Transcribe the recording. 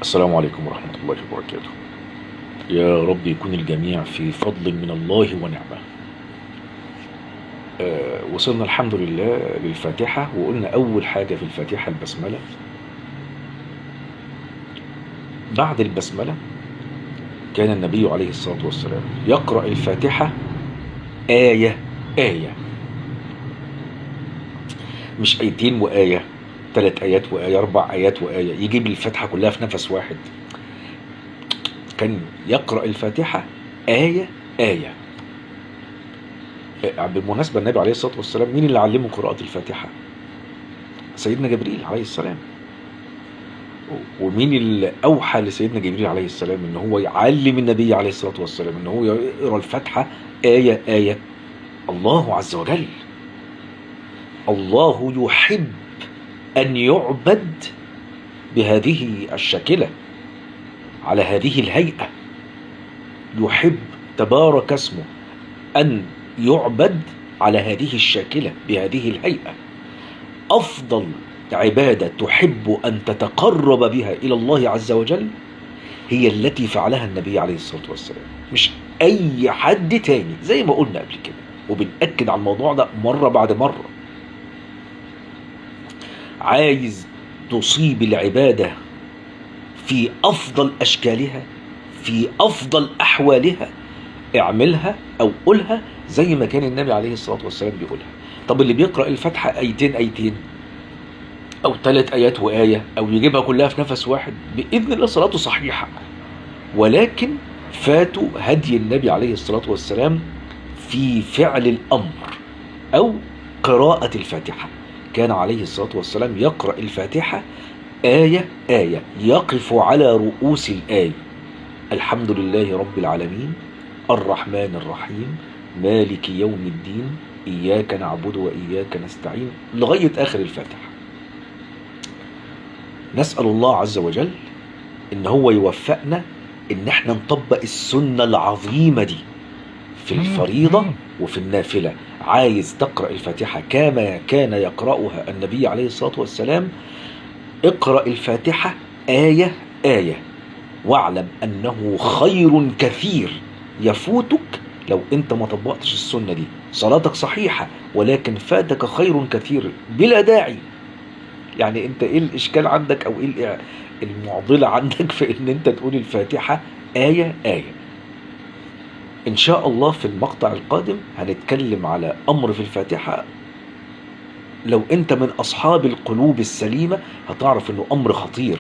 السلام عليكم ورحمة الله وبركاته. يا رب يكون الجميع في فضل من الله ونعمة. وصلنا الحمد لله للفاتحة، وقلنا أول حاجة في الفاتحة البسملة. بعد البسملة كان النبي عليه الصلاة والسلام يقرأ الفاتحة آية آية، مش آيتين وآية، 3 آيات وآية، 4 آيات وآية، يجيب الفاتحة كلها في نفس واحد. كان يقرأ الفاتحة آية آية. بالمناسبة النبي عليه الصلاة والسلام مين اللي علمه قراءة الفاتحة؟ سيدنا جبريل عليه السلام. ومين اللي أوحى لسيدنا جبريل عليه السلام إن هو يعلم النبي عليه الصلاة والسلام إن هو يقرأ الفاتحة آية آية؟ الله عز وجل. الله يحب أن يعبد بهذه الشكلة، على هذه الهيئة. يحب تبارك اسمه أن يعبد على هذه الشاكلة بهذه الهيئة. أفضل عبادة تحب أن تتقرب بها إلى الله عز وجل هي التي فعلها النبي عليه الصلاة والسلام، مش أي حد تاني، زي ما قلنا قبل كده وبنأكد على الموضوع ده مرة بعد مرة. عايز تصيب العبادة في أفضل أشكالها، في أفضل أحوالها، اعملها أو قولها زي ما كان النبي عليه الصلاة والسلام بيقولها. طب اللي بيقرأ الفاتحة آيتين آيتين أو 3 آيات وآية، أو يجيبها كلها في نفس واحد، بإذن الله صلاته صحيحة، ولكن فاتوا هدي النبي عليه الصلاة والسلام في فعل الأمر أو قراءة الفاتحة. كان عليه الصلاة والسلام يقرأ الفاتحة آية آية، يقف على رؤوس الآية: الحمد لله رب العالمين، الرحمن الرحيم، مالك يوم الدين، إياك نعبد وإياك نستعين، لغاية آخر الفاتحة. نسأل الله عز وجل إن هو يوفقنا إن احنا نطبق السنة العظيمة دي في الفريضة وفي النافلة. عايز تقرأ الفاتحة كما كان يقرأها النبي عليه الصلاة والسلام، اقرأ الفاتحة آية آية، واعلم أنه خير كثير يفوتك لو انت ما طبقتش السنة دي. صلاتك صحيحة ولكن فاتك خير كثير بلا داعي. يعني انت ايه الاشكال عندك او ايه المعضلة عندك في ان انت تقول الفاتحة آية آية؟ ان شاء الله في المقطع القادم هنتكلم على امر في الفاتحة. لو انت من اصحاب القلوب السليمة هتعرف انه امر خطير.